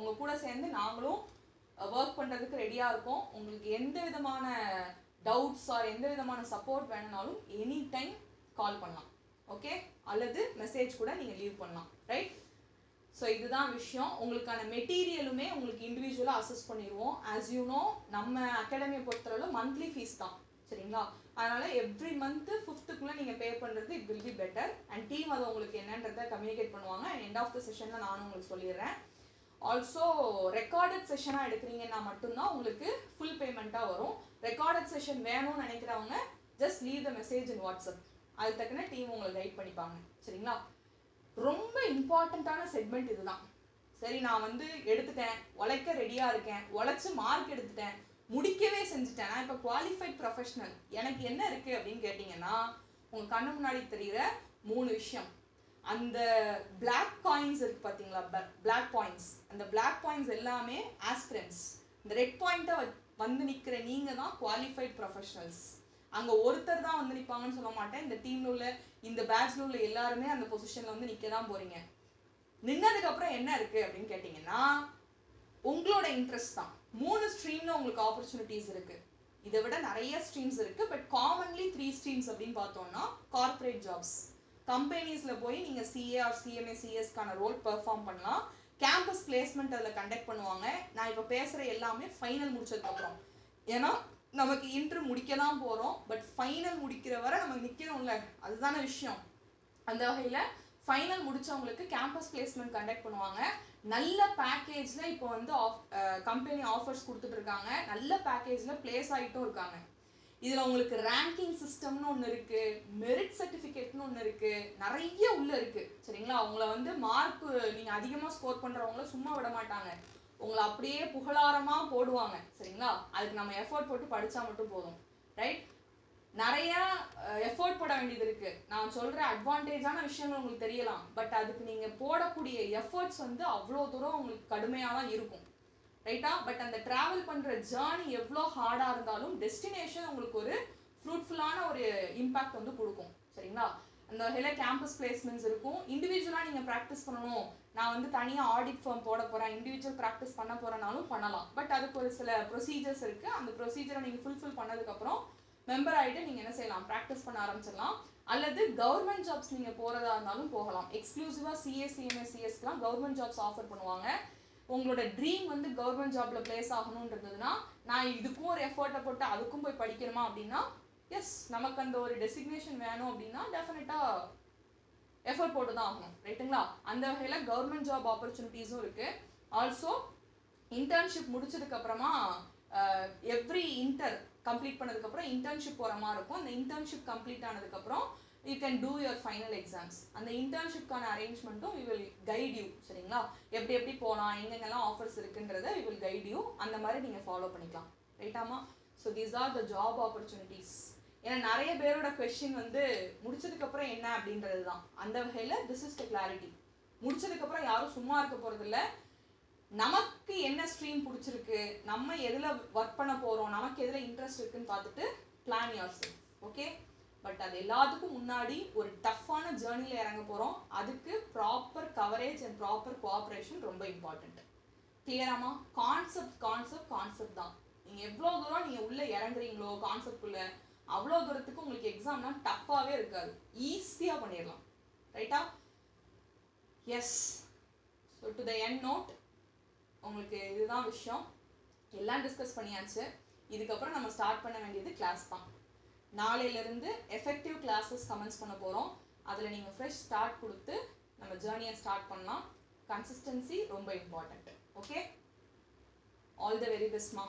உங்கள் கூட சேர்ந்து நாங்களும் ஒர்க் பண்ணுறதுக்கு ரெடியாக இருக்கோம். உங்களுக்கு எந்த விதமான டவுட்ஸ் ஆர் எந்த விதமான சப்போர்ட் வேணும்னாலும் எனி டைம் கால் பண்ணலாம். ஓகே, அல்லது மெசேஜ் கூட நீங்கள் லீவ் பண்ணலாம். ரைட்? ஸோ இதுதான் விஷயம். உங்களுக்கான மெட்டீரியலுமே உங்களுக்கு இண்டிவிஜுவலாக அசஸ் பண்ணிடுவோம். ஆஸ் யூ நோ, நம்ம அகாடமியை பொறுத்தளவு மந்த்லி ஃபீஸ் தான், சரிங்களா? அதனால் எவ்ரி மந்த்து 5th நீங்கள் பே பண்ணுறது it will be better. And team அதை உங்களுக்கு என்னன்றதை கம்யூனிகேட் பண்ணுவாங்க. அண்ட் எண்ட் ஆஃப் த செஷனில் நானும் உங்களுக்கு சொல்லிடுறேன். ஆல்சோ ரெக்கார்டட் செஷனாக எடுக்கிறீங்கன்னா மட்டும்தான் உங்களுக்கு ஃபுல் பேமெண்ட்டாக வரும். ரெக்கார்டட் செஷன் வேணும்னு நினைக்கிறவங்க just leave the message in WhatsApp. அது தக்கன டீம் உங்களை கைட் பண்ணிப்பாங்க, சரிங்களா? ரொம்ப இம்பார்ட்டண்ட்டான செக்மெண்ட் இதுதான். சரி, நான் எடுத்துட்டேன், உழைக்க ரெடியாக இருக்கேன், உழைச்சி மார்க் எடுத்துட்டேன், முடிக்கவே செஞ்சுட்டேன், நான் இப்போ குவாலிஃபைட் ப்ரொஃபஷனல், எனக்கு என்ன இருக்குது அப்படின்னு கேட்டிங்கன்னா, உங்கள் கண்ணு முன்னாடி தெரிகிற 3 விஷயம். அந்த பிளாக் காயின்ஸ் இருக்குது பார்த்தீங்களா, பிளாக் பாயிண்ட்ஸ், அந்த பிளாக் பாயிண்ட்ஸ் எல்லாமே ஆஸ்பிரன்ஸ். இந்த ரெட் பாயிண்ட்டை நிற்கிற நீங்கள் தான் குவாலிஃபைட் ப்ரொஃபஷனல்ஸ். அங்கே ஒருத்தர் தான் நிற்பாங்கன்னு சொல்ல மாட்டேன். இந்த டீமில் உள்ள, இந்த பேட்ச்ல உள்ள எல்லாருமே அந்த பொசிஷனில் நிற்க தான் போகிறீங்க. நின்னதுக்கப்புறம் என்ன இருக்குது அப்படின்னு கேட்டிங்கன்னா, உங்களோட இன்ட்ரெஸ்ட் தான். 3 ஸ்ட்ரீமில் உங்களுக்கு ஆப்பர்ச்சுனிட்டிஸ் இருக்குது. இதை விட நிறைய ஸ்ட்ரீம்ஸ் இருக்குது. பட் காமன்லி 3 ஸ்ட்ரீம்ஸ் அப்படின்னு பார்த்தோம்னா, கார்பரேட் ஜாப்ஸ், கம்பெனிஸில் போய் நீங்கள் சிஏ ஆர் சிஎம்ஏ சிஎஸ்க்கான ரோல் பெர்ஃபார்ம் பண்ணலாம். கேம்பஸ் பிளேஸ்மெண்ட் அதில் கண்டக்ட் பண்ணுவாங்க. நான் இப்போ பேசுகிற எல்லாமே ஃபைனல் முடிச்சதுக்கப்புறம். ஏன்னா நமக்கு இன்ட்ரு முடிக்க தான் போகிறோம். பட் ஃபைனல் முடிக்கிற வரை நமக்கு நிற்கணும்ல, அதுதான விஷயம். அந்த வகையில் ஃபைனல் முடித்தவங்களுக்கு கேம்பஸ் பிளேஸ்மெண்ட் கண்டக்ட் பண்ணுவாங்க. நல்ல பேக்கேஜில் இப்போ கம்பெனி ஆஃபர்ஸ் கொடுத்துட்ருக்காங்க. நல்ல பேக்கேஜில் பிளேஸ் ஆகிட்டும் இருக்காங்க. இதில் உங்களுக்கு ரேங்கிங் சிஸ்டம்னு ஒன்று இருக்குது, மெரிட் சர்டிஃபிகேட்னு ஒன்று இருக்குது, நிறைய உள்ளே இருக்குது, சரிங்களா? அவங்கள மார்க்கு நீங்கள் அதிகமாக ஸ்கோர் பண்ணுறவங்கள சும்மா விட மாட்டாங்க. உங்களை அப்படியே புகழாரமாக போடுவாங்க, சரிங்களா? அதுக்கு நம்ம எஃபோர்ட் போட்டு படித்தா மட்டும் போதும். ரைட்? நிறைய எஃபோர்ட் போட வேண்டியது இருக்குது. நான் சொல்கிற அட்வான்டேஜான விஷயங்கள் உங்களுக்கு தெரியலாம். பட் அதுக்கு நீங்கள் போடக்கூடிய எஃபர்ட்ஸ் அவ்வளோ தூரம் உங்களுக்கு கடுமையாக தான் இருக்கும். ரைட்டா? பட் அந்த ட்ராவல் பண்ணுற ஜேர்னி எவ்வளோ ஹார்டாக இருந்தாலும் டெஸ்டினேஷன் உங்களுக்கு ஒரு ஃப்ரூட்ஃபுல்லான ஒரு இம்பேக்ட் கொடுக்கும், சரிங்களா? அந்த வகையில் கேம்பஸ் பிளேஸ்மெண்ட்ஸ் இருக்கும். இண்டிவிஜுவலாக நீங்கள் ப்ராக்டிஸ் பண்ணணும், நான் தனியாக ஆடிட் ஃபார்ம் போட போகிறேன், இண்டிவிஜுவல் ப்ராக்டிஸ் பண்ண போகிறேனாலும் பண்ணலாம். பட் அதுக்கு ஒரு சில ப்ரொசீஜர்ஸ் இருக்குது. அந்த ப்ரொசீஜரை நீங்கள் ஃபுல்ஃபில் பண்ணதுக்கப்புறம் மெம்பர் ஆகிட்டு நீங்கள் என்ன செய்யலாம், ப்ராக்டிஸ் பண்ண ஆரம்பிச்சிடலாம். அல்லது கவர்மெண்ட் ஜாப்ஸ் நீங்கள் போகிறதா இருந்தாலும் போகலாம். எக்ஸ்க்ளூசிவாக சிஏ சிஎம்ஏ சிஎஸ்க்குலாம் கவர்மெண்ட் ஜாப்ஸ் ஆஃபர் பண்ணுவாங்க. உங்களோட ட்ரீம் கவர்மெண்ட் ஜாப்பில் பிளேஸ் ஆகணுன்றதுன்னா, நான் இதுக்கும் ஒரு எஃபர்ட்டை போட்டு அதுக்கும் போய் படிக்கணுமா அப்படின்னா, எஸ், நமக்கு அந்த ஒரு டெசிக்னேஷன் வேணும் அப்படின்னா டெஃபினட்டாக எஃபர்ட் போட்டு தான் ஆகணும். ரைட்டுங்களா? அந்த வகையில் கவர்மெண்ட் ஜாப் ஆப்பர்ச்சுனிட்டிஸும் இருக்குது. ஆல்சோ இன்டர்ன்ஷிப் முடிச்சதுக்கப்புறமா எவ்ரி இன்டர் கம்ப்ளீட் பண்ணதுக்கப்புறம் இன்டர்ன்ஷிப் போகிற மாதிரி இருக்கும். அந்த இன்டர்ன்ஷிப் கம்ப்ளீட் ஆனதுக்கப்புறம் you can do your final exams. அந்த இன்டர்ன்ஷிப்கான அரேஞ்ச்மெண்ட்டும் வி வில் கைட் யூ, சரிங்களா? எப்படி போகலாம், எங்கெங்கெல்லாம் ஆஃபர்ஸ் இருக்குன்றதை வி வில் கைட் யூ. அந்த மாதிரி நீங்கள் ஃபாலோ பண்ணிக்கலாம். ரைட்டாமா? So these are the job opportunities. ஏன்னா நிறைய பேரோட கொஸ்டின் முடிச்சதுக்கப்புறம் என்ன அப்படின்றது தான். அந்த வகையில் திஸ் இஸ் த கிளாரிட்டி. முடிச்சதுக்கப்புறம் யாரும் சும்மா இருக்க போகிறதில்ல. நமக்கு என்ன ஸ்ட்ரீம் பிடிச்சிருக்கு, நம்ம எதில் ஒர்க் பண்ண போகிறோம், நமக்கு எதில் இன்ட்ரெஸ்ட் இருக்குன்னு பார்த்துட்டு plan your self. Okay? But அது எல்லாத்துக்கும் முன்னாடி ஒரு டஃப்பான ஜேர்னியில் இறங்க போகிறோம். அதுக்கு proper coverage and proper cooperation ரொம்ப இம்பார்ட்டண்ட். கிளியராமா? கான்செப்ட் தான். நீங்கள் எவ்வளோ தூரம் நீங்கள் உள்ளே இறங்குறீங்களோ கான்செப்டுக்குள்ளே, அவ்வளோ தூரத்துக்கு உங்களுக்கு எக்ஸாம்னா டஃப்பாகவே இருக்காது, ஈஸியாக பண்ணிடலாம். ரைட்டா? Yes. So to the end note, உங்களுக்கு இதுதான் விஷயம். எல்லாம் டிஸ்கஸ் பண்ணியாச்சு. இதுக்கப்புறம் நம்ம ஸ்டார்ட் பண்ண வேண்டியது கிளாஸ் தான். நாளையிலேருந்து எஃபெக்டிவ் கிளாஸஸ் கமெண்ட்ஸ் பண்ண போகிறோம். அதில் நீங்கள் ஃப்ரெஷ் ஸ்டார்ட் கொடுத்து நம்ம ஜேர்னியை ஸ்டார்ட் பண்ணலாம். கன்சிஸ்டன்சி ரொம்ப important. Okay? All the very பெஸ்ட்மா.